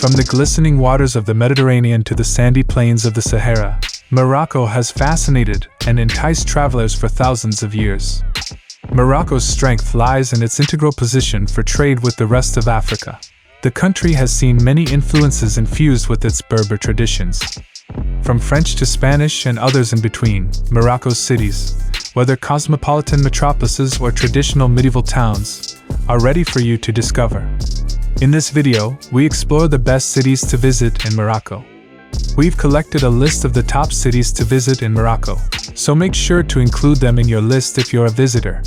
From the glistening waters of the Mediterranean to the sandy plains of the Sahara, Morocco has fascinated and enticed travelers for thousands of years. Morocco's strength lies in its integral position for trade with the rest of Africa. The country has seen many influences infused with its Berber traditions. From French to Spanish and others in between, Morocco's cities, whether cosmopolitan metropolises or traditional medieval towns, are ready for you to discover. In this video, we explore the best cities to visit in Morocco. We've collected a list of the top cities to visit in Morocco, so make sure to include them in your list if you're a visitor.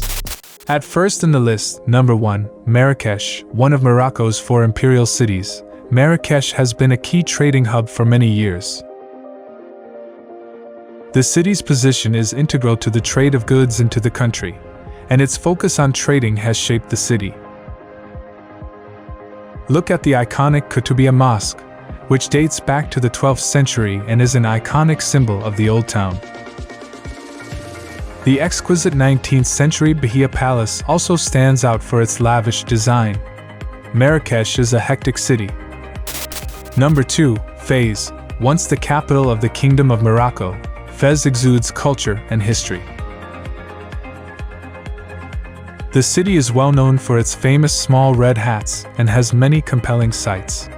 At first in the list, number 1, Marrakech, one of Morocco's 4 imperial cities. Marrakech has been a key trading hub for many years. The city's position is integral to the trade of goods into the country, and its focus on trading has shaped the city. Look at the iconic Koutoubia Mosque, which dates back to the 12th century and is an iconic symbol of the Old Town. The exquisite 19th century Bahia Palace also stands out for its lavish design. Marrakech is a hectic city. Number 2, Fez, once the capital of the Kingdom of Morocco. Fez exudes culture and history. The city is well known for its famous small red hats and has many compelling sights.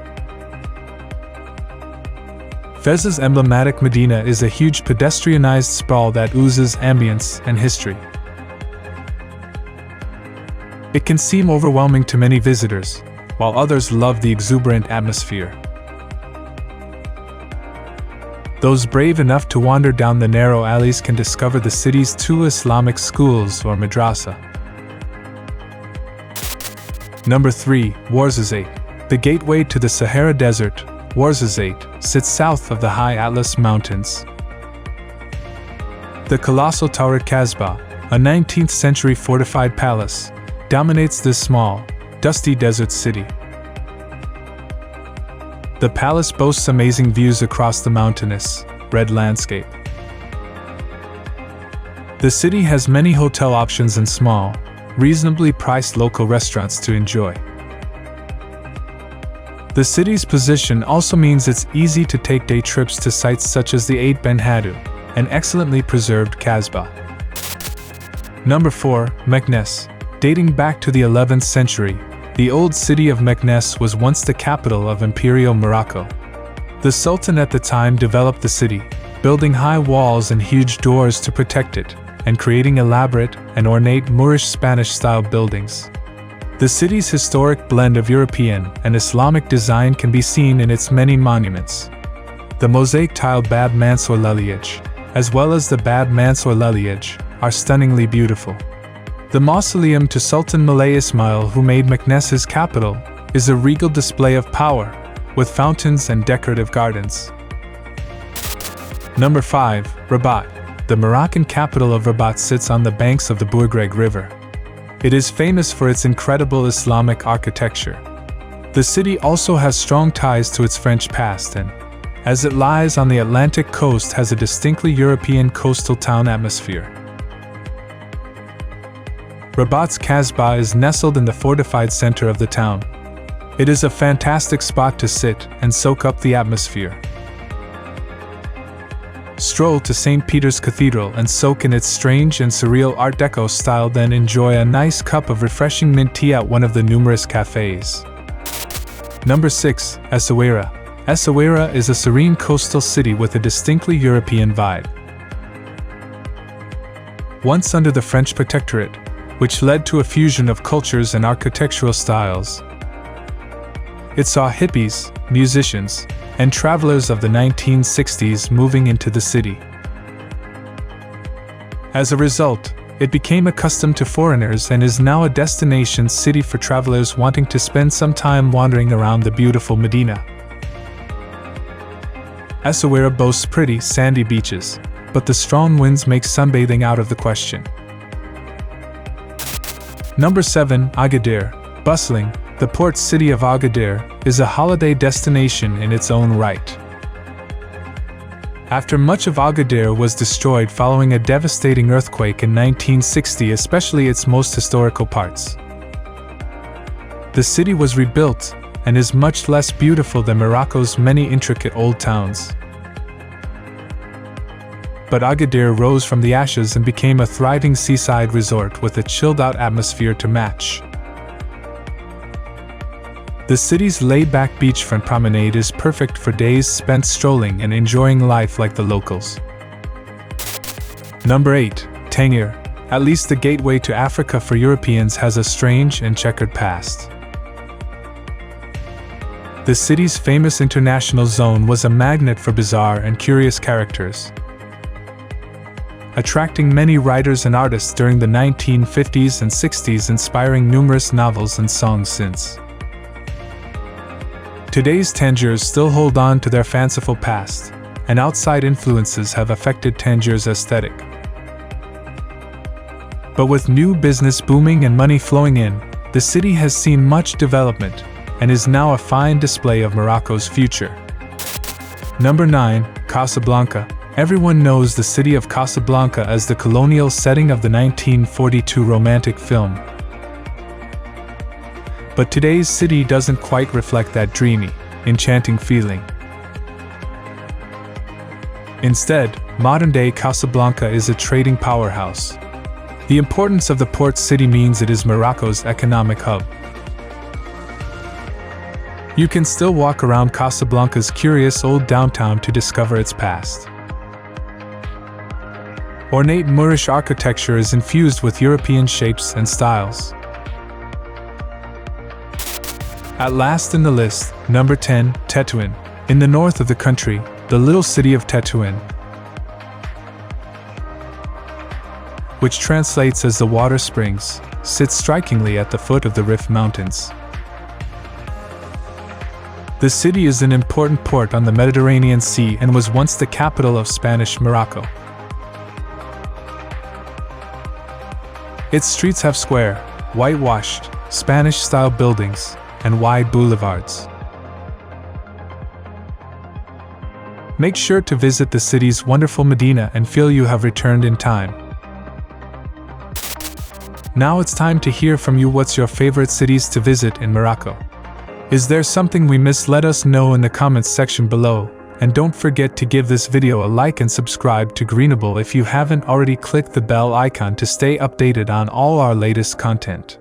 Fez's emblematic Medina is a huge pedestrianized sprawl that oozes ambience and history. It can seem overwhelming to many visitors, while others love the exuberant atmosphere. Those brave enough to wander down the narrow alleys can discover the city's 2 Islamic schools or madrasa. Number 3, Ouarzazate. The gateway to the Sahara Desert, Ouarzazate sits south of the high Atlas Mountains. The colossal Tower Casbah, a 19th century fortified palace, dominates this small, dusty desert city. The palace boasts amazing views across the mountainous, red landscape. The city has many hotel options and small, reasonably priced local restaurants to enjoy. The city's position also means it's easy to take day trips to sites such as the Eight Ben Haddou, an excellently preserved Casbah. Number 4, Meknes. Dating back to the 11th century, the old city of Meknes was once the capital of Imperial Morocco. The Sultan at the time developed the city, building high walls and huge doors to protect it, and creating elaborate and ornate Moorish Spanish-style buildings. The city's historic blend of European and Islamic design can be seen in its many monuments. The mosaic-tiled Bab Mansour Leliage, as well as the Bab Mansour Leliage, are stunningly beautiful. The mausoleum to Sultan Moulay Ismail, who made Meknes his capital, is a regal display of power, with fountains and decorative gardens. Number 5, Rabat. The Moroccan capital of Rabat sits on the banks of the Bourgreg River. It is famous for its incredible Islamic architecture. The city also has strong ties to its French past and, as it lies on the Atlantic coast, has a distinctly European coastal town atmosphere. Rabat's Casbah is nestled in the fortified center of the town. It is a fantastic spot to sit and soak up the atmosphere. Stroll to St. Peter's Cathedral and soak in its strange and surreal Art Deco style, then enjoy a nice cup of refreshing mint tea at one of the numerous cafes. Number 6, Essaouira. Essaouira is a serene coastal city with a distinctly European vibe. Once under the French protectorate, which led to a fusion of cultures and architectural styles, it saw hippies, musicians, and travelers of the 1960s moving into the city. As a result, it became accustomed to foreigners and is now a destination city for travelers wanting to spend some time wandering around the beautiful Medina. Essaouira boasts pretty, sandy beaches, but the strong winds make sunbathing out of the question. Number 7, Agadir. Bustling, the port city of Agadir is a holiday destination in its own right. After much of Agadir was destroyed following a devastating earthquake in 1960, especially its most historical parts, the city was rebuilt and is much less beautiful than Morocco's many intricate old towns. But Agadir rose from the ashes and became a thriving seaside resort with a chilled-out atmosphere to match. The city's laid-back beachfront promenade is perfect for days spent strolling and enjoying life like the locals. Number 8. Tangier. At least the gateway to Africa for Europeans has a strange and checkered past. The city's famous international zone was a magnet for bizarre and curious characters, attracting many writers and artists during the 1950s and 60s, inspiring numerous novels and songs since. Today's Tangiers still hold on to their fanciful past, and outside influences have affected Tangier's aesthetic. But with new business booming and money flowing in, the city has seen much development and is now a fine display of Morocco's future. Number 9. Casablanca. Everyone knows the city of Casablanca as the colonial setting of the 1942 romantic film. But today's city doesn't quite reflect that dreamy, enchanting feeling. Instead, modern-day Casablanca is a trading powerhouse. The importance of the port city means it is Morocco's economic hub. You can still walk around Casablanca's curious old downtown to discover its past. Ornate Moorish architecture is infused with European shapes and styles. At last in the list, number 10, Tetouan. In the north of the country, the little city of Tetouan, which translates as the water springs, sits strikingly at the foot of the Rif Mountains. The city is an important port on the Mediterranean Sea and was once the capital of Spanish Morocco. Its streets have square, whitewashed, Spanish-style buildings and wide boulevards. Make sure to visit the city's wonderful Medina and feel you have returned in time. Now it's time to hear from you. What's your favorite cities to visit in Morocco? Is there something we missed? Let us know in the comments section below. And don't forget to give this video a like and subscribe to Greenable if you haven't already. Click the bell icon to stay updated on all our latest content.